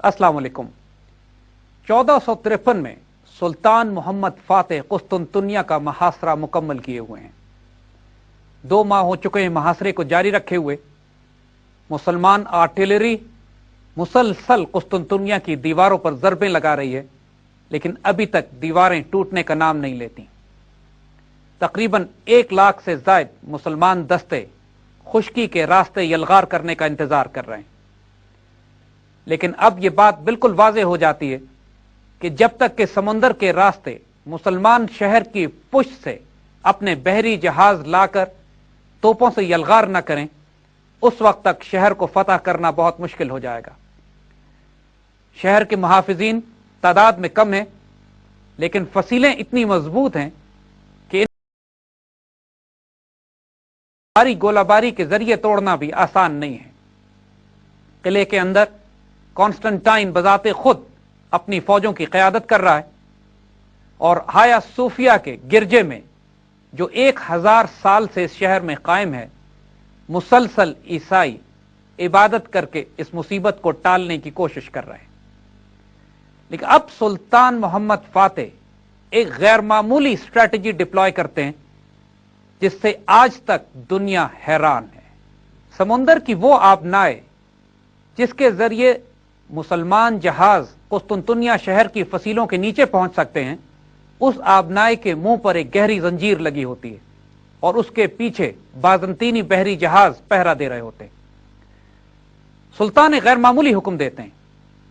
अस्सलाम वालेकुम। 1453 में सुल्तान मोहम्मद फातेह कुस्तुनतुनिया का महासरा मुकम्मल किए हुए हैं। 2 माह हो चुके हैं महासरे को जारी रखे हुए। मुसलमान आर्टिलरी मुसलसल कुस्तुनतुनिया की दीवारों पर जरबें लगा रही है, लेकिन अभी तक दीवारें टूटने का नाम नहीं लेती। तकरीबन 1 लाख से ज्यादा मुसलमान दस्ते खुश्की के रास्ते यलगार करने का इंतजार कर रहे हैं। लेकिन अब यह बात बिल्कुल वाज़ेह हो जाती है कि जब तक के समुंदर के रास्ते मुसलमान शहर की पुष्ट से अपने बहरी जहाज लाकर तोपों से यलगार न करें, उस वक्त तक शहर को फतह करना बहुत मुश्किल हो जाएगा। शहर के मुहाफिजीन तादाद में कम है, लेकिन फसीलें इतनी मजबूत हैं कि भारी गोलाबारी के जरिए तोड़ना भी आसान नहीं है। किले के अंदर कॉन्स्टेंटाइन बजाते खुद अपनी फौजों की क़यादत कर रहा है और हाया सूफिया के गिरजे में, जो 1000 साल से इस शहर में कायम है, मुसलसल ईसाई इबादत करके इस मुसीबत को टालने की कोशिश कर रहे हैं। लेकिन अब सुल्तान मोहम्मद फातेह एक गैर मामूली स्ट्रैटेजी डिप्लॉय करते हैं जिससे आज तक दुनिया हैरान है। समुंदर की वो आबनाएं जिसके जरिए मुसलमान जहाज कुस्तुनतुनिया शहर की फसीलों के नीचे पहुंच सकते हैं, उस आबनाए के मुंह पर एक गहरी जंजीर लगी होती है और उसके पीछे बाजंतीनी बहरी जहाज पहरा दे रहे होते हैं। सुल्तान गैर मामूली हुक्म देते हैं।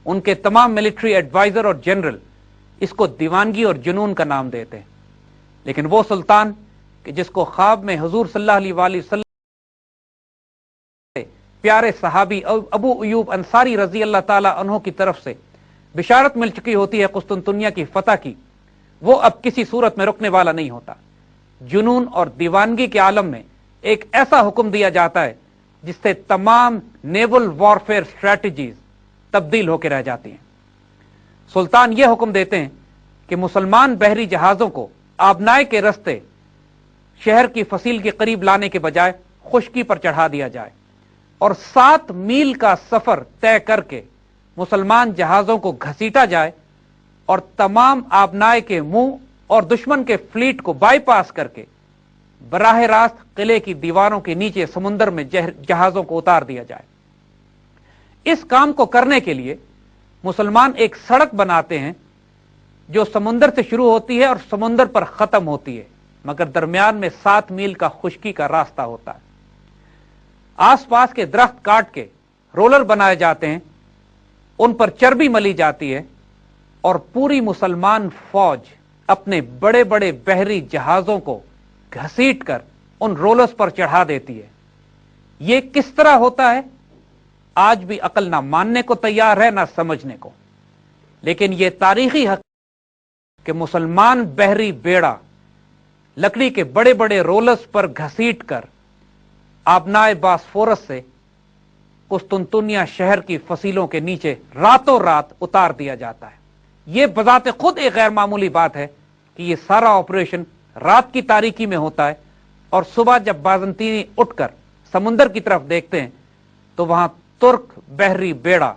उनके तमाम मिलिट्री एडवाइजर और जनरल इसको दीवानगी और जुनून का नाम देते हैं। लेकिन वो सुल्तान कि जिसको ख्वाब में हुजूर सल्लल्लाहु अलैहि वसल्लम प्यारे सहाबी अबू अयूब अंसारी रजी अल्लाह ताला अन्हु की तरफ से बिशारत मिल चुकी होती है कुस्तुनतुनिया की फतह की, वो अब किसी सूरत में रुकने वाला नहीं होता। जुनून और दीवानगी के आलम में एक ऐसा हुक्म दिया जाता है जिससे तमाम नेवल वॉरफेयर स्ट्रैटेजीज तब्दील होकर रह जाती हैं। सुल्तान यह हुक्म देते हैं कि मुसलमान बहरी जहाजों को आबनाए के रस्ते शहर की फसील के करीब लाने के बजाय खुश्की पर चढ़ा दिया जाए और 7 मील का सफर तय करके मुसलमान जहाजों को घसीटा जाए और तमाम आबनाए के मुंह और दुश्मन के फ्लीट को बाईपास करके बराह रास्त किले की दीवारों के नीचे समुंदर में जहाजों को उतार दिया जाए। इस काम को करने के लिए मुसलमान एक सड़क बनाते हैं जो समुंदर से शुरू होती है और समुंदर पर खत्म होती है, मगर दरमियान में 7 मील का खुश्की का रास्ता होता है। आसपास के दरख्त काट के रोलर बनाए जाते हैं, उन पर चर्बी मली जाती है और पूरी मुसलमान फौज अपने बड़े बड़े बहरी जहाजों को घसीट कर उन रोलर्स पर चढ़ा देती है। यह किस तरह होता है, आज भी अकल ना मानने को तैयार है ना समझने को। लेकिन यह तारीखी हक कि मुसलमान बहरी बेड़ा लकड़ी के बड़े बड़े रोलर्स पर घसीट कर आबनाए बासफोरस से कुस्तुनतुनिया शहर की फसीलों के नीचे रातों रात उतार दिया जाता है। यह बजाते खुद एक गैर मामूली बात है कि यह सारा ऑपरेशन रात की तारीकी में होता है और सुबह जब बाजंतीनी उठकर समुंदर की तरफ देखते हैं तो वहां तुर्क बहरी बेड़ा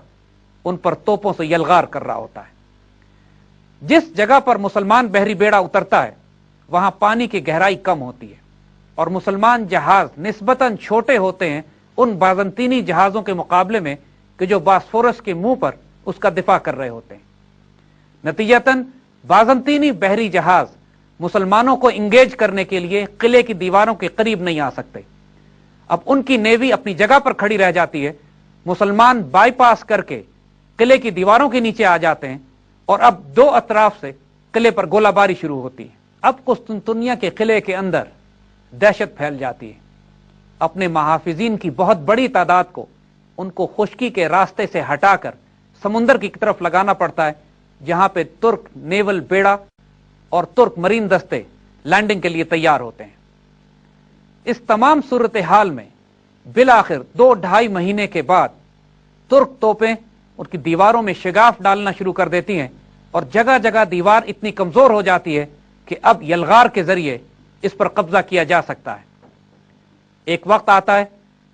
उन पर तोपों से यलगार कर रहा होता है। जिस जगह पर मुसलमान बहरी बेड़ा उतरता है वहां पानी की गहराई कम होती है और मुसलमान जहाज निस्बतन छोटे होते हैं उन बाजंतीनी जहाजों के मुकाबले में कि जो बासफोरस के मुंह पर उसका दिफा कर रहे होते हैं। नतीजतन बाजंतीनी बहरी जहाज मुसलमानों को इंगेज करने के लिए किले की दीवारों के करीब नहीं आ सकते। अब उनकी नेवी अपनी जगह पर खड़ी रह जाती है। मुसलमान बाईपास करके किले की दीवारों के नीचे आ जाते हैं और अब 2 अतराफ से किले पर गोलाबारी शुरू होती है। अब कुस्तुनतुनिया के किले के अंदर दहशत फैल जाती है। अपने महाफिजीन की बहुत बड़ी तादाद को उनको खुश्की के रास्ते से हटाकर समुंदर की तरफ लगाना पड़ता है, जहां पे तुर्क नेवल बेड़ा और तुर्क मरीन दस्ते लैंडिंग के लिए तैयार होते हैं। इस तमाम सूरत हाल में बिलाखिर 2-2.5 महीने के बाद तुर्क तोपें उनकी दीवारों में शिगाफ डालना शुरू कर देती हैं और जगह जगह दीवार इतनी कमजोर हो जाती है कि अब यलगार के जरिए इस पर कब्जा किया जा सकता है। एक वक्त आता है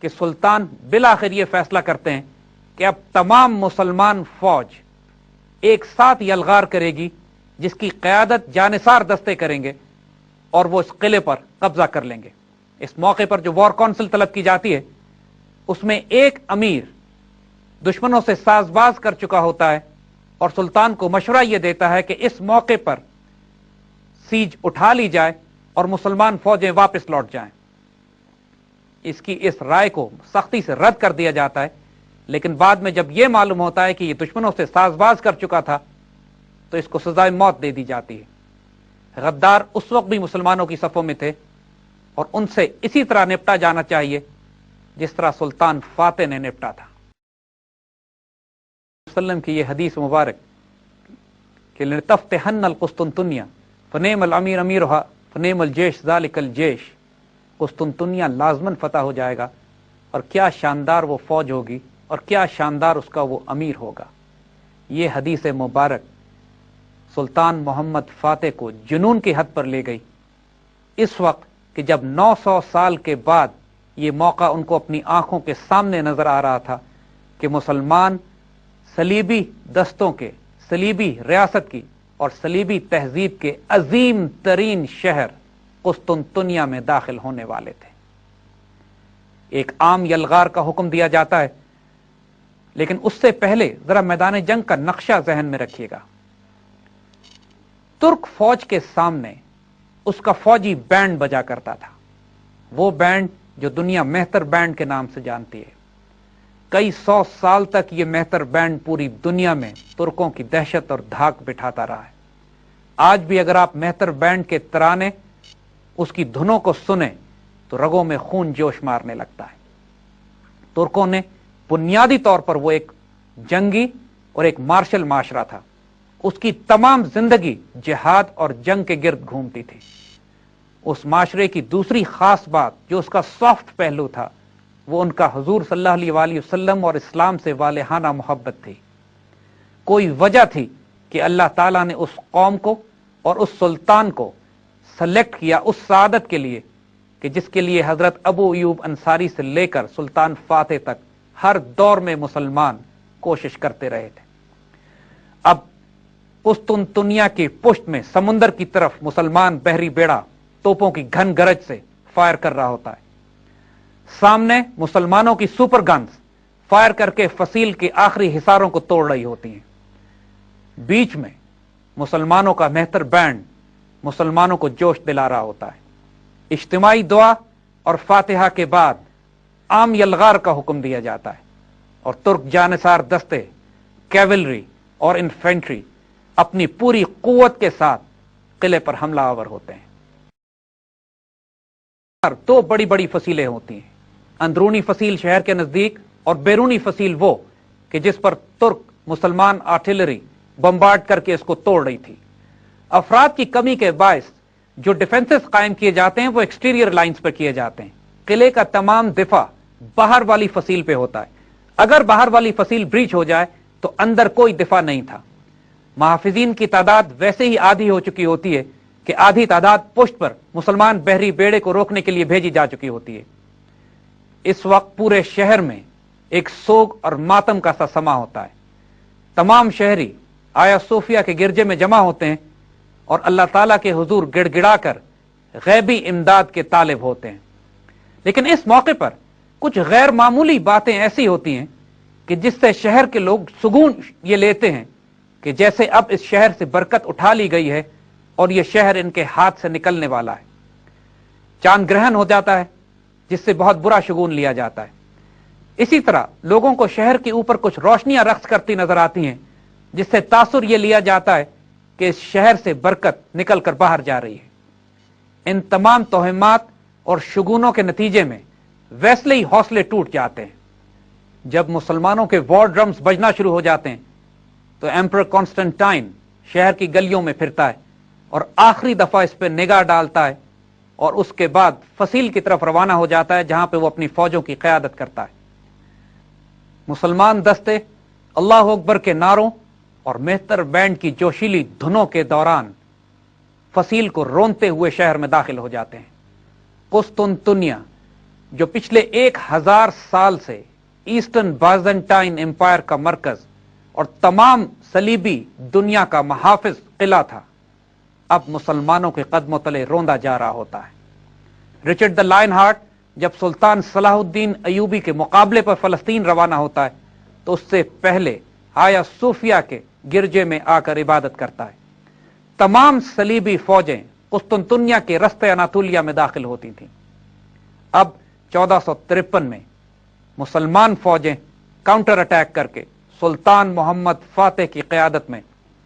कि सुल्तान बिलाखिर यह फैसला करते हैं कि अब तमाम मुसलमान फौज एक साथ यलगार करेगी, जिसकी क़यादत जानिसार दस्ते करेंगे और वो इस किले पर कब्जा कर लेंगे। इस मौके पर जो वॉर काउंसिल तलब की जाती है, उसमें एक अमीर दुश्मनों से साजबाज कर चुका होता है और सुल्तान को मशवरा यह देता है कि इस मौके पर सीज उठा ली जाए और मुसलमान फौजें वापस लौट जाएं। इसकी इस राय को सख्ती से रद्द कर दिया जाता है, लेकिन बाद में जब यह मालूम होता है कि यह दुश्मनों से साजबाज कर चुका था, तो इसको सजाए मौत दे दी जाती है। गद्दार उस वक्त भी मुसलमानों की सफों में थे और उनसे इसी तरह निपटा जाना चाहिए जिस तरह सुल्तान फातेह ने निपटा था। वसल्लम की यह हदीस मुबारक कि लितफ्तिहन्नल कुस्तुनतुनिया फनेमल अमीर अमीरुहा फनेमल जेश ज़ालिकल जेश, कुस्तुनतुनिया लाजमन फतह हो जाएगा और क्या शानदार वो फौज होगी और क्या शानदार उसका वो अमीर होगा। ये हदीस मुबारक सुल्तान मोहम्मद फातेह को जुनून की हद पर ले गई, इस वक्त कि जब 900 साल के बाद ये मौका उनको अपनी आंखों के सामने नजर आ रहा था कि मुसलमान सलीबी दस्तों के, सलीबी रियासत की और सलीबी तहजीब के अजीम तरीन शहर कुस्तुनतुनिया में दाखिल होने वाले थे। एक आम यलगार का हुक्म दिया जाता है, लेकिन उससे पहले जरा मैदान जंग का नक्शा जहन में रखिएगा। तुर्क फौज के सामने उसका फौजी बैंड बजा करता था, वो बैंड जो दुनिया मेहतर बैंड के नाम से जानती है। कई 100 साल तक यह मेहतर बैंड पूरी दुनिया में तुर्कों की दहशत और धाक बिठाता रहा है। आज भी अगर आप मेहतर बैंड के तराने, उसकी धुनों को सुने तो रगों में खून जोश मारने लगता है। तुर्कों ने बुनियादी तौर पर वो एक जंगी और एक मार्शल माशरा था। उसकी तमाम जिंदगी जिहाद और जंग के गिर्द घूमती थी। उस माशरे की दूसरी खास बात जो उसका सॉफ्ट पहलू था, वो उनका हुजूर सल्लल्लाहु अलैहि वसल्लम और इस्लाम से वालेहाना मोहब्बत थी। कोई वजह थी कि अल्लाह ताला ने उस कौम को और उस सुल्तान को सेलेक्ट किया उस सादत के लिए कि जिसके लिए हजरत अबू अयूब अंसारी से लेकर सुल्तान फातेह तक हर दौर में मुसलमान कोशिश करते रहे थे। अब कुस्तुनतुनिया की पुष्ट में समुंदर की तरफ मुसलमान बहरी बेड़ा तोपों की घन गरज से फायर कर रहा होता है। सामने मुसलमानों की सुपर गन्स फायर करके फसील के आखिरी हिसारों को तोड़ रही होती हैं। बीच में मुसलमानों का मेहतर बैंड मुसलमानों को जोश दिला रहा होता है। इज्तिमाई दुआ और फातिहा के बाद आम यलगार का हुक्म दिया जाता है और तुर्क जानिसार दस्ते, कैवलरी और इन्फेंट्री अपनी पूरी कुव्वत के साथ किले पर हमला आवर होते हैं। दो बड़ी बड़ी फसीलें होती हैं, अंदरूनी फसील शहर के नजदीक और बैरूनी फसील वो कि जिस पर तुर्क मुसलमान आर्टिलरी बम्बार्ड करके इसको तोड़ रही थी। अफराद की कमी के बायस जो डिफेंसेस कायम किए जाते हैं वो एक्सटीरियर लाइंस पर किए जाते हैं। किले का तमाम दिफा बाहर वाली फसील पे होता है। अगर बाहर वाली फसील ब्रीच हो जाए तो अंदर कोई दिफा नहीं था। मुहाफिजीन की तादाद वैसे ही आधी हो चुकी होती है कि आधी तादाद पुष्ट पर मुसलमान बहरी बेड़े को रोकने के लिए भेजी जा चुकी होती है। इस वक्त पूरे शहर में एक सोग और मातम का सा समा होता है। तमाम शहरी आया सोफिया के गिरजे में जमा होते हैं और अल्लाह ताला के हुजूर गिड़गिड़ाकर गैबी इमदाद के तालिब होते हैं। लेकिन इस मौके पर कुछ गैर मामूली बातें ऐसी होती हैं कि जिससे शहर के लोग सुकून ये लेते हैं कि जैसे अब इस शहर से बरकत उठा ली गई है और यह शहर इनके हाथ से निकलने वाला है। चांद ग्रहण हो जाता है जिससे बहुत बुरा शगुन लिया जाता है। इसी तरह लोगों को शहर के ऊपर कुछ रोशनियां रक्स करती नजर आती हैं जिससे तासुर यह लिया जाता है कि इस शहर से बरकत निकल कर बाहर जा रही है। इन तमाम तोहमात और शगुनों के नतीजे में वैसले ही हौसले टूट जाते हैं। जब मुसलमानों के वॉर ड्रम्स बजना शुरू हो जाते हैं तो एम्परर कॉन्स्टेंटाइन शहर की गलियों में फिरता है और आखिरी दफा इस पर निगाह डालता है और उसके बाद फसील की तरफ रवाना हो जाता है जहां पे वो अपनी फौजों की क़यादत करता है। मुसलमान दस्ते अल्लाह अकबर के नारों और मेहतर बैंड की जोशीली धुनों के दौरान फसील को रोनते हुए शहर में दाखिल हो जाते हैं। कुस्तुनतुनिया जो पिछले 1000 साल से ईस्टर्न बाइजेंटाइन एम्पायर का मरकज और तमाम सलीबी दुनिया का महाफिज किला था, अब मुसलमानों के कदमों तले रोंदा जा रहा होता है। रिचर्ड द लायन हार्ट जब सुल्तान सलाहुद्दीन अयूबी के मुकाबले पर फलस्तीन रवाना होता है तो उससे पहले हाया सूफिया के गिरजे में आकर इबादत करता है। तमाम सलीबी फौजें कुस्तुनतुनिया के रस्ते अनातोलिया में दाखिल होती थीं। अब 1453 में मुसलमान फौजें काउंटर अटैक करके सुल्तान मोहम्मद फातेह की क़यादत में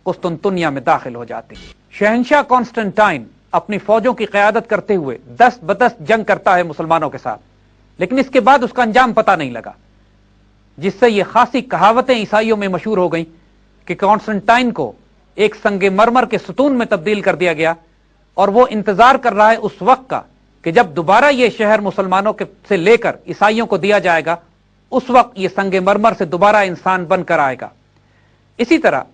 कुस्तुनतुनिया में दाखिल हो जाते हैं। शहंशाह कॉन्स्टेंटाइन अपनी फौजों की क़यादत करते हुए 10 ब10 जंग करता है मुसलमानों के साथ, लेकिन इसके बाद उसका अंजाम पता नहीं लगा, जिससे ये खासी कहावतें ईसाइयों में मशहूर हो गई कि कॉन्स्टेंटाइन को एक संगे मरमर के सतून में तब्दील कर दिया गया और वो इंतजार कर रहा है उस वक्त का कि जब दोबारा ये शहर मुसलमानों के से लेकर ईसाइयों को दिया जाएगा, उस वक्त ये संगे मरमर से दोबारा इंसान बनकर आएगा। इसी तरह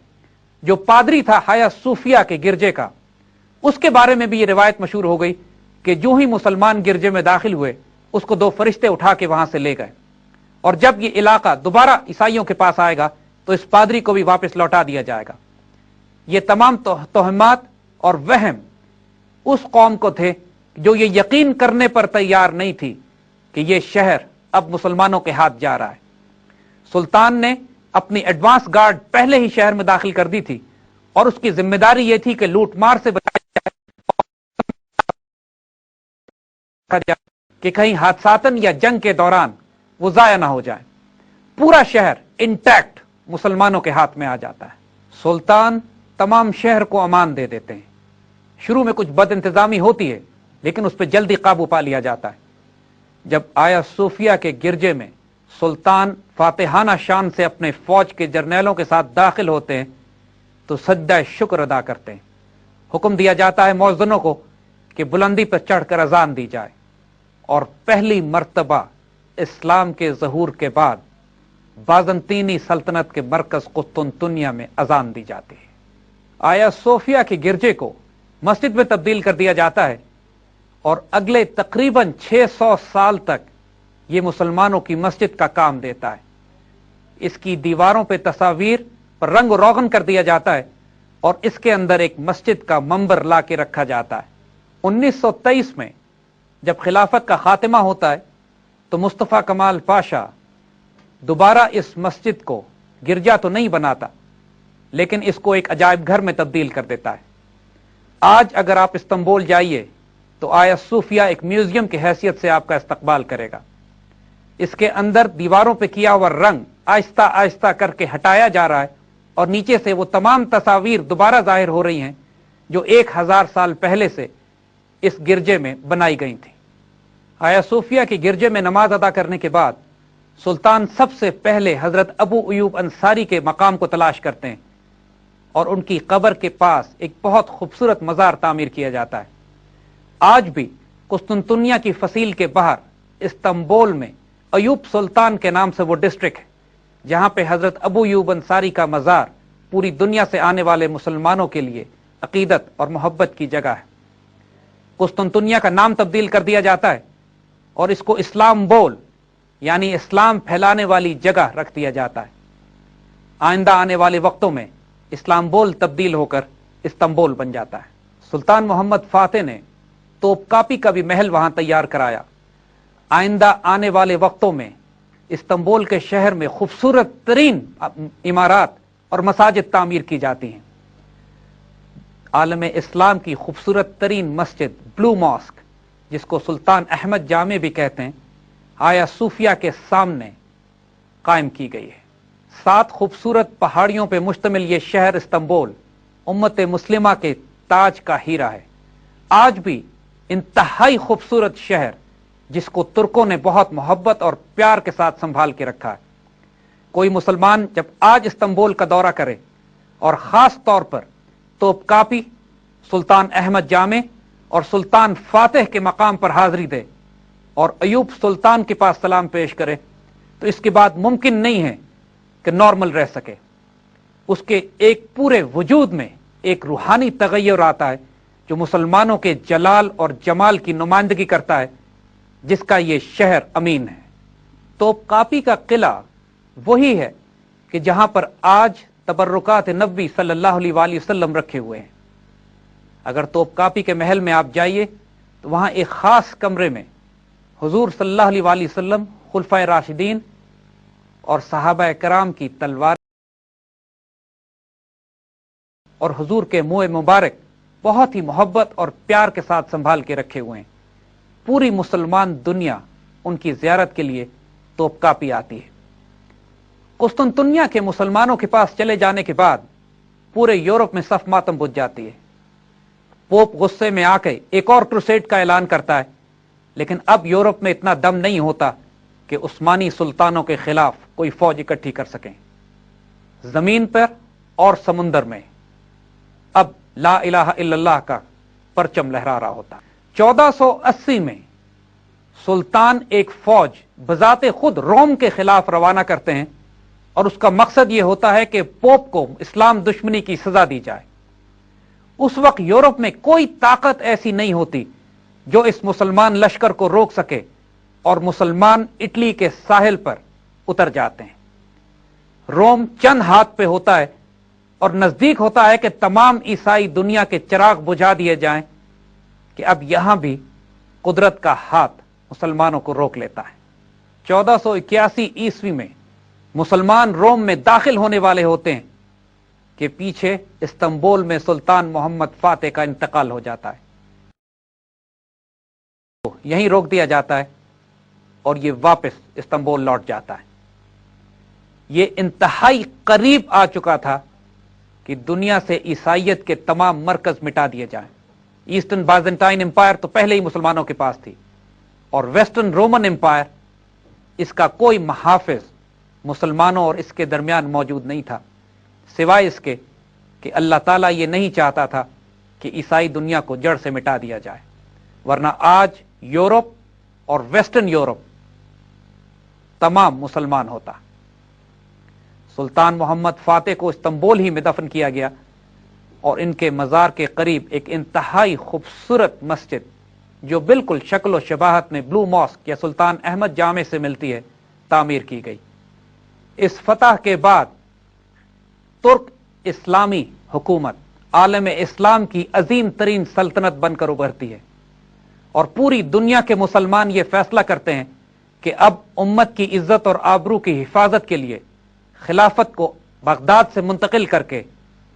जो पादरी था हाया सूफिया के गिरजे का, उसके बारे में भी ये रिवायत मशहूर हो गई कि जो ही मुसलमान गिरजे में दाखिल हुए उसको 2 फरिश्ते उठा के वहां से ले गए, और जब ये इलाका दोबारा ईसाइयों के पास आएगा तो इस पादरी को भी वापस लौटा दिया जाएगा। ये तमाम तोहमात और वहम उस कौम को थे जो ये यकीन करने पर तैयार नहीं थी कि ये शहर अब मुसलमानों के हाथ जा रहा है। सुल्तान ने अपनी एडवांस गार्ड पहले ही शहर में दाखिल कर दी थी और उसकी जिम्मेदारी यह थी कि लूटमार से बचाया कि कहीं हादसातन या जंग के दौरान वो जाया ना हो जाए। पूरा शहर इंटैक्ट मुसलमानों के हाथ में आ जाता है। सुल्तान तमाम शहर को अमान दे देते हैं। शुरू में कुछ बदइंतजामी होती है, लेकिन उस पर जल्दी काबू पा लिया जाता है। जब आया सूफिया के गिरजे में सुल्तान फातिहाना शान से अपने फौज के जर्नैलों के साथ दाखिल होते हैं तो सज्दा शुक्र अदा करते हैं। हुक्म दिया जाता है मौज़िनों को कि बुलंदी पर चढ़कर अजान दी जाए, और पहली मर्तबा इस्लाम के ज़हूर के बाद बाज़ंतीनी सल्तनत के मरकज कुस्तुनतुनिया में अजान दी जाती है। आया सोफिया के गिरजे को मस्जिद में तब्दील कर दिया जाता है और अगले तकरीबन 600 साल तक ये मुसलमानों की मस्जिद का काम देता है। इसकी दीवारों पे तस्वीर पर रंग रोगन कर दिया जाता है और इसके अंदर एक मस्जिद का मंबर ला के रखा जाता है। 1923 में जब खिलाफत का खात्मा होता है तो मुस्तफ़ा कमाल पाशा दोबारा इस मस्जिद को गिरजा तो नहीं बनाता, लेकिन इसको एक अजायब घर में तब्दील कर देता है। आज अगर आप इस्तांबुल जाइए तो आया सूफिया एक म्यूजियम की हैसियत से आपका इस्तकबाल करेगा। इसके अंदर दीवारों पे किया हुआ रंग आहिस्ता आहिस्ता करके हटाया जा रहा है और नीचे से वो तमाम तस्वीर दोबारा जाहिर हो रही हैं जो 1000 साल पहले से इस गिरजे में बनाई गई थी। आया सूफिया के गिरजे में नमाज अदा करने के बाद सुल्तान सबसे पहले हजरत अबू अयूब अंसारी के मकाम को तलाश करते हैं और उनकी कब्र के पास एक बहुत खूबसूरत मज़ार तामीर किया जाता है। आज भी कुस्तुनतुनिया की फसील के बाहर इस्तांबुल में अयूब सुल्तान के नाम से वो डिस्ट्रिक्ट है जहां पे हजरत अबू अयूब अंसारी का मज़ार पूरी दुनिया से आने वाले मुसलमानों के लिए अकीदत और मोहब्बत की जगह है। कुस्तुनतुनिया का नाम तब्दील कर दिया जाता है और इसको इस्लाम्बुल यानी इस्लाम फैलाने वाली जगह रख दिया जाता है। आइंदा आने वाले वक्तों में इस्लाम्बुल तब्दील होकर इस्तांबुल बन जाता है। सुल्तान मोहम्मद फातेह ने तोपकापी का भी महल वहां तैयार कराया। आइंदा आने वाले वक्तों में इस्तांबुल के शहर में खूबसूरत तरीन इमारत और मसाजिद तामीर की जाती हैं। आलम इस्लाम की खूबसूरत तरीन मस्जिद ब्लू मॉस्क, जिसको सुल्तान अहमद जामे भी कहते हैं, आया सूफिया के सामने कायम की गई है। 7 खूबसूरत पहाड़ियों पर मुश्तमिल ये शहर इस्तांबुल उम्मत मुस्लिमा के ताज का हीरा है। आज भी इंतहाई खूबसूरत शहर जिसको तुर्कों ने बहुत मोहब्बत और प्यार के साथ संभाल के रखा है। कोई मुसलमान जब आज इस्तांबुल का दौरा करे और खास तौर पर तोपकापी, सुल्तान अहमद जामे और सुल्तान फातेह के मकाम पर हाजिरी दे और अयूब सुल्तान के पास सलाम पेश करे तो इसके बाद मुमकिन नहीं है कि नॉर्मल रह सके। उसके एक पूरे वजूद में एक रूहानी तगय्युर आता है जो मुसलमानों के जलाल और जमाल की नुमाइंदगी करता है, जिसका ये शहर अमीन है। तोपकापी का किला वही है कि जहां पर आज तबर्रुकात नबी सल्लल्लाहु अलैहि वसल्लम रखे हुए हैं। अगर तोपकापी के महल में आप जाइए तो वहां एक खास कमरे में हुजूर सल्लल्लाहु अलैहि वसल्लम, खुलफाए राशिदीन और सहाबा कराम की तलवार और हुजूर के मुंह मुबारक बहुत ही मोहब्बत और प्यार के साथ संभाल के रखे हुए हैं। पूरी मुसलमान दुनिया उनकी जियारत के लिए तोपकापी आती है। कुस्तुनतुनिया के मुसलमानों के पास चले जाने के बाद पूरे यूरोप में सफ मातम बुझ जाती है। पोप गुस्से में आके एक और क्रूसेड का ऐलान करता है, लेकिन अब यूरोप में इतना दम नहीं होता कि उस्मानी सुल्तानों के खिलाफ कोई फौज इकट्ठी कर सकें। जमीन पर और समुंदर में अब ला इलाहा इल्लल्लाह का परचम लहरा रहा होता। 1480 में सुल्तान एक फौज बजाते खुद रोम के खिलाफ रवाना करते हैं और उसका मकसद यह होता है कि पोप को इस्लाम दुश्मनी की सजा दी जाए। उस वक्त यूरोप में कोई ताकत ऐसी नहीं होती जो इस मुसलमान लश्कर को रोक सके और मुसलमान इटली के साहिल पर उतर जाते हैं। रोम चंद हाथ पे होता है और नजदीक होता है कि तमाम ईसाई दुनिया के चिराग बुझा दिए जाएं कि अब यहां भी कुदरत का हाथ मुसलमानों को रोक लेता है। 1481 ईस्वी में मुसलमान रोम में दाखिल होने वाले होते हैं कि पीछे इस्तांबुल में सुल्तान मोहम्मद फातेह का इंतकाल हो जाता है। तो यहीं रोक दिया जाता है और ये वापस इस्तांबुल लौट जाता है। ये इंतहाई करीब आ चुका था कि दुनिया से ईसाइयत के तमाम मरकज मिटा दिए जाएं। ईस्टर्न बाइजेंटाइन एम्पायर तो पहले ही मुसलमानों के पास थी और वेस्टर्न रोमन एम्पायर, इसका कोई मुहाफिज मुसलमानों और इसके दरमियान मौजूद नहीं था, सिवाय इसके कि अल्लाह ताला ये नहीं चाहता था कि ईसाई दुनिया को जड़ से मिटा दिया जाए, वरना आज यूरोप और वेस्टर्न यूरोप तमाम मुसलमान होता। सुल्तान मोहम्मद फातेह को इस्तांबुल ही में दफन किया गया और इनके मजार के करीब एक इंतहाई खूबसूरत मस्जिद जो बिल्कुल शक्ल व शबाहत में ब्लू मॉस्क या सुल्तान अहमद जामे से मिलती है, तामीर की गई। इस फतह के बाद तुर्क इस्लामी हुकूमत आलम इस्लाम की अजीम तरीन सल्तनत बनकर उभरती है और पूरी दुनिया के मुसलमान ये फैसला करते हैं कि अब उम्मत की इज्जत और आबरू की हिफाजत के लिए खिलाफत को बगदाद से मुंतकिल करके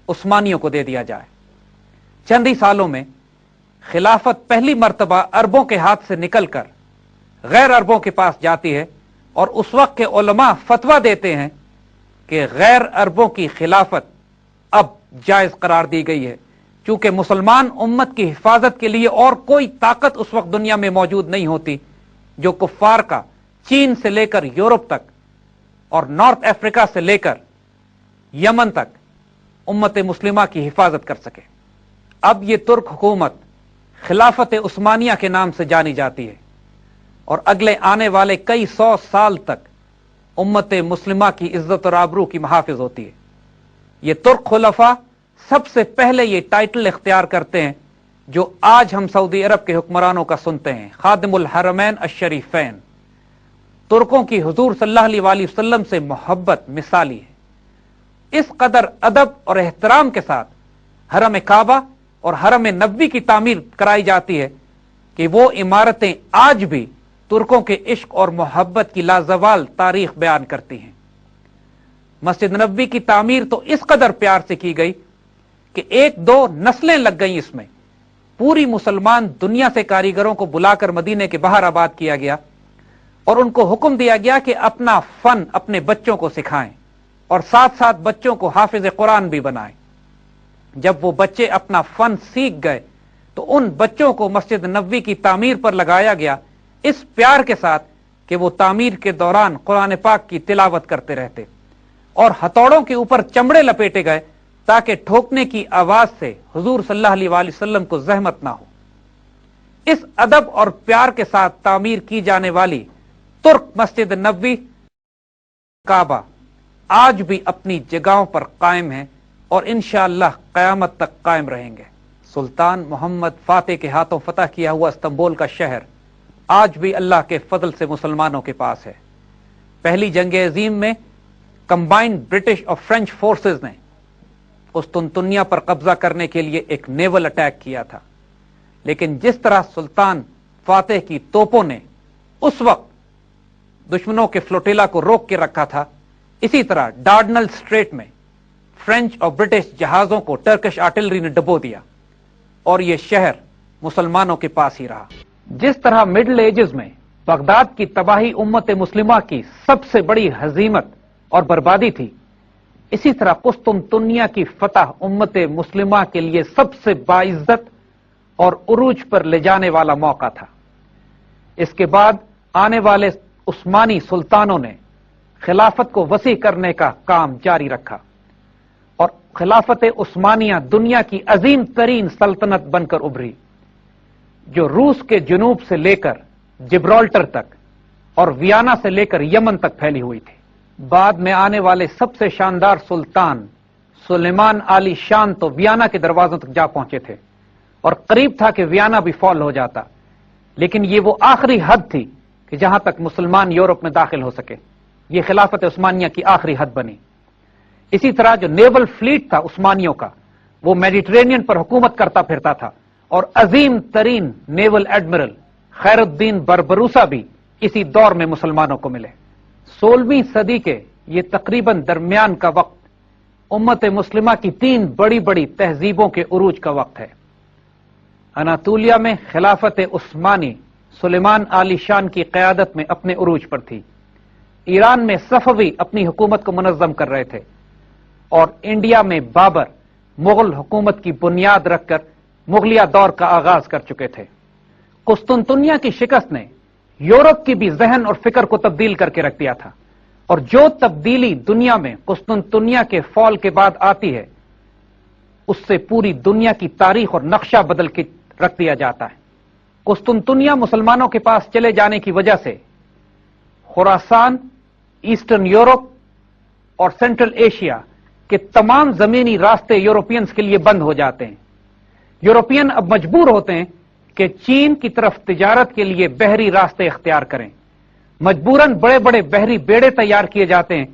उस्मानियों को दे दिया जाए। चंद ही सालों में खिलाफत पहली मर्तबा अरबों के हाथ से निकलकर गैर अरबों के पास जाती है और उस वक्त के उलमा फतवा देते हैं कि गैर अरबों की खिलाफत अब जायज करार दी गई है, क्योंकि मुसलमान उम्मत की हिफाजत के लिए और कोई ताकत उस वक्त दुनिया में मौजूद नहीं होती जो कुफ्फार का चीन से लेकर यूरोप तक और नॉर्थ अफ्रीका से लेकर यमन तक उम्मत मुस्लिमा की हिफाजत कर सके। अब यह तुर्क हुकूमत खिलाफत उस्मानिया के नाम से जानी जाती है और अगले आने वाले कई 100 साल तक उम्मत मुस्लिमा की इज्जत और आबरू की मुहाफिज होती है। ये तुर्क खुलफा सबसे पहले ये टाइटल इख्तियार करते हैं जो आज हम सऊदी अरब के हुक्मरानों का सुनते हैं, खादिमुल हरमैन अश-शरीफैन। तुर्कों की हुजूर सल्लल्लाहु अलैहि वसल्लम से मोहब्बत मिसाली है। इस कदर अदब और एहतराम के साथ हरम काबा और हरम नबवी की तामीर कराई जाती है कि वो इमारतें आज भी तुर्कों के इश्क और मोहब्बत की लाजवाल तारीख बयान करती हैं। मस्जिद नबवी की तामीर तो इस कदर प्यार से की गई कि एक दो नस्लें लग गई इसमें। पूरी मुसलमान दुनिया से कारीगरों को बुलाकर मदीने के बाहर आबाद किया गया और उनको हुक्म दिया गया कि अपना फन अपने बच्चों को सिखाएं और साथ साथ बच्चों को हाफिज कुरान भी बनाएं। जब वो बच्चे अपना फन सीख गए तो उन बच्चों को मस्जिद नबवी की तामीर पर लगाया गया, इस प्यार के साथ कि वो तामीर के दौरान कुरान पाक की तिलावत करते रहते और हथौड़ों के ऊपर चमड़े लपेटे गए ताकि ठोकने की आवाज से हुजूर सल्लल्लाहु अलैहि वसल्लम को जहमत ना हो। इस अदब और प्यार के साथ तामीर की जाने वाली तुर्क मस्जिद नबवी काबा आज भी अपनी जगहों पर कायम है और इंशाअल्लाह कयामत तक कायम रहेंगे। सुल्तान मोहम्मद फातेह के हाथों फतह किया हुआ इस्तांबुल का शहर आज भी अल्लाह के फजल से मुसलमानों के पास है। پہلی جنگ عظیم میں کمبائنڈ برٹش اور فرینچ فورسز نے قسطنطنیہ پر قبضہ کرنے کے لیے ایک نیول اٹیک کیا تھا، لیکن جس طرح سلطان فاتح کی توپوں نے اس وقت دشمنوں کے فلوٹیلا کو روک کے رکھا تھا، اسی طرح ڈارڈنل اسٹریٹ میں فرینچ اور برٹش جہازوں کو ٹرکش آرٹلری نے ڈبو دیا اور یہ شہر مسلمانوں کے پاس ہی رہا۔ جس طرح مڈل ایجز میں بغداد کی تباہی امت مسلمہ کی سب سے بڑی ہزیمت اور بربادی تھی، اسی طرح قسطنطنیہ کی فتح امت مسلمہ کے لیے سب سے باعزت اور عروج پر لے جانے والا موقع تھا۔ اس کے بعد آنے والے عثمانی سلطانوں نے خلافت کو وسیع کرنے کا کام جاری رکھا اور خلافت عثمانیہ دنیا کی عظیم ترین سلطنت بن کر ابھری، جو روس کے جنوب سے لے کر جبرالٹر تک اور ویانا سے لے کر یمن تک پھیلی ہوئی تھی۔ بعد میں آنے والے سب سے شاندار سلطان سلیمان علی شان تو ویانا کے دروازوں تک جا پہنچے تھے اور قریب تھا کہ ویانا بھی فال ہو جاتا، لیکن یہ وہ آخری حد تھی کہ جہاں تک مسلمان یورپ میں داخل ہو سکے۔ یہ خلافت عثمانیہ کی آخری حد بنی۔ اسی طرح جو نیول فلیٹ تھا عثمانیوں کا، وہ میڈیٹرینین پر حکومت کرتا پھرتا تھا اور عظیم ترین نیول ایڈمرل خیر الدین بربروسا بھی اسی دور میں مسلمانوں کو ملے۔ 16ویں صدی کے یہ تقریباً درمیان کا وقت امت مسلمہ کی 3 بڑی بڑی تہذیبوں کے عروج کا وقت ہے۔ اناطولیہ میں خلافت عثمانی سلیمان علی شان کی قیادت میں اپنے عروج پر تھی، ایران میں صفوی اپنی حکومت کو منظم کر رہے تھے، اور انڈیا میں بابر مغل حکومت کی بنیاد رکھ کر مغلیہ دور کا آغاز کر چکے تھے۔ قسطنطنیہ کی شکست نے یورپ کی بھی ذہن اور فکر کو تبدیل کر کے رکھ دیا تھا، اور جو تبدیلی دنیا میں قسطنطنیہ کے فال کے بعد آتی ہے، اس سے پوری دنیا کی تاریخ اور نقشہ بدل کے رکھ دیا جاتا ہے۔ قسطنطنیہ مسلمانوں کے پاس چلے جانے کی وجہ سے خراسان، ایسٹرن یورپ اور سینٹرل ایشیا کے تمام زمینی راستے یورپینز کے لیے بند ہو جاتے ہیں۔ یورپین اب مجبور ہوتے ہیں کہ چین کی طرف تجارت کے لیے بحری راستے اختیار کریں۔ مجبوراً بڑے بڑے بحری بیڑے تیار کیے جاتے ہیں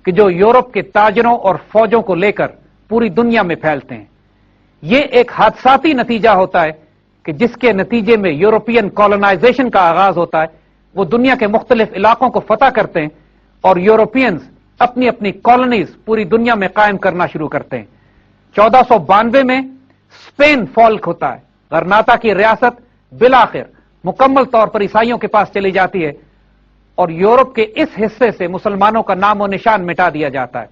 کہ جو یورپ کے تاجروں اور فوجوں کو لے کر پوری دنیا میں پھیلتے ہیں۔ یہ ایک حادثاتی نتیجہ ہوتا ہے کہ جس کے نتیجے میں یورپین کولونائزیشن کا آغاز ہوتا ہے۔ وہ دنیا کے مختلف علاقوں کو فتح کرتے ہیں اور یورپینز اپنی اپنی کالونیز پوری دنیا میں قائم کرنا شروع کرتے ہیں۔ 1492 میں اسپین فالک ہوتا ہے، غرناطہ کی ریاست بالآخر مکمل طور پر عیسائیوں کے پاس چلی جاتی ہے اور یورپ کے اس حصے سے مسلمانوں کا نام و نشان مٹا دیا جاتا ہے۔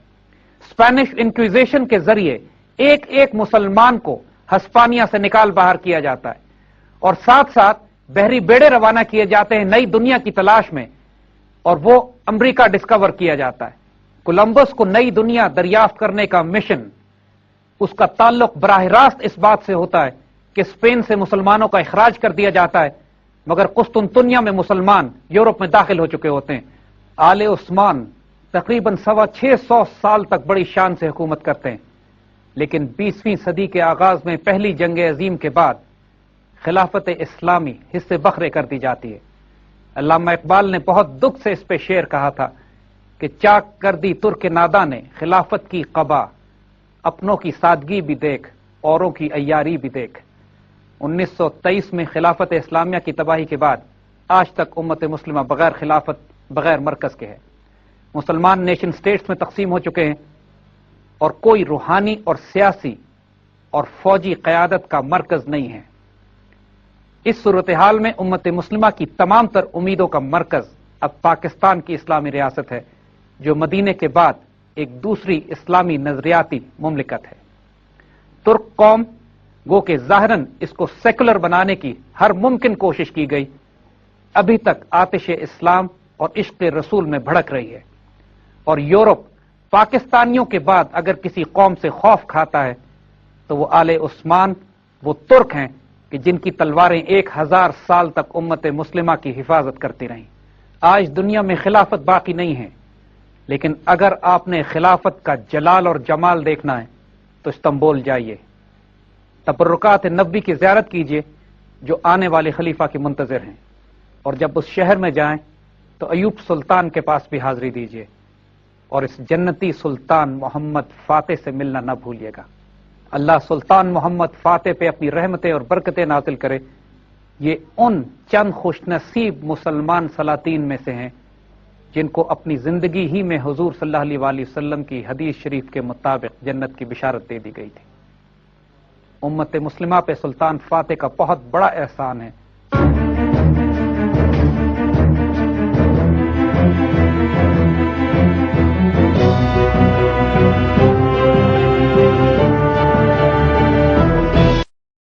اسپینش انکویزیشن کے ذریعے ایک ایک مسلمان کو ہسپانیہ سے نکال باہر کیا جاتا ہے، اور ساتھ ساتھ بحری بیڑے روانہ کیے جاتے ہیں نئی دنیا کی تلاش میں، اور وہ امریکہ ڈسکور کیا جاتا ہے۔ کولمبس کو نئی دنیا دریافت کرنے کا مشن، اس کا تعلق براہ راست اس بات سے ہوتا ہے کہ اسپین سے مسلمانوں کا اخراج کر دیا جاتا ہے، مگر قسطنطنیہ میں مسلمان یورپ میں داخل ہو چکے ہوتے ہیں۔ آل عثمان تقریباً 625 سال تک بڑی شان سے حکومت کرتے ہیں، لیکن 20ویں صدی کے آغاز میں پہلی جنگ عظیم کے بعد خلافت اسلامی حصے بکھرے کر دی جاتی ہے۔ علامہ اقبال نے بہت دکھ سے اس پہ شعر کہا تھا کہ چاک کر دی ترک نادا نے خلافت کی قبا، اپنوں کی سادگی بھی دیکھ اوروں کی عیاری بھی دیکھ۔ 1923 میں خلافت اسلامیہ کی تباہی کے بعد آج تک امت مسلمہ بغیر خلافت، بغیر مرکز کے ہے۔ مسلمان نیشن سٹیٹس میں تقسیم ہو چکے ہیں اور کوئی روحانی اور سیاسی اور فوجی قیادت کا مرکز نہیں ہے۔ اس صورتحال میں امت مسلمہ کی تمام تر امیدوں کا مرکز اب پاکستان کی اسلامی ریاست ہے، جو مدینے کے بعد ایک دوسری اسلامی نظریاتی مملکت ہے۔ ترک قوم گو کہ ظاہراً اس کو سیکولر بنانے کی ہر ممکن کوشش کی گئی، ابھی تک آتش اسلام اور عشق رسول میں بھڑک رہی ہے، اور یورپ پاکستانیوں کے بعد اگر کسی قوم سے خوف کھاتا ہے تو وہ آل عثمان، وہ ترک ہیں کہ جن کی تلواریں 1000 سال تک امت مسلمہ کی حفاظت کرتی رہیں۔ آج دنیا میں خلافت باقی نہیں ہے، لیکن اگر آپ نے خلافت کا جلال اور جمال دیکھنا ہے تو استنبول جائیے، تبرکات نبوی کی زیارت کیجیے جو آنے والے خلیفہ کے منتظر ہیں، اور جب اس شہر میں جائیں تو ایوب سلطان کے پاس بھی حاضری دیجیے اور اس جنتی سلطان محمد فاتح سے ملنا نہ بھولیے گا۔ اللہ سلطان محمد فاتح پہ اپنی رحمتیں اور برکتیں نازل کرے۔ یہ ان چند خوش نصیب مسلمان سلاطین میں سے ہیں جن کو اپنی زندگی ہی میں حضور صلی اللہ علیہ وآلہ وسلم کی حدیث شریف کے مطابق جنت کی بشارت دے دی گئی تھی۔ امت مسلمہ پہ سلطان فاتح کا بہت بڑا احسان ہے۔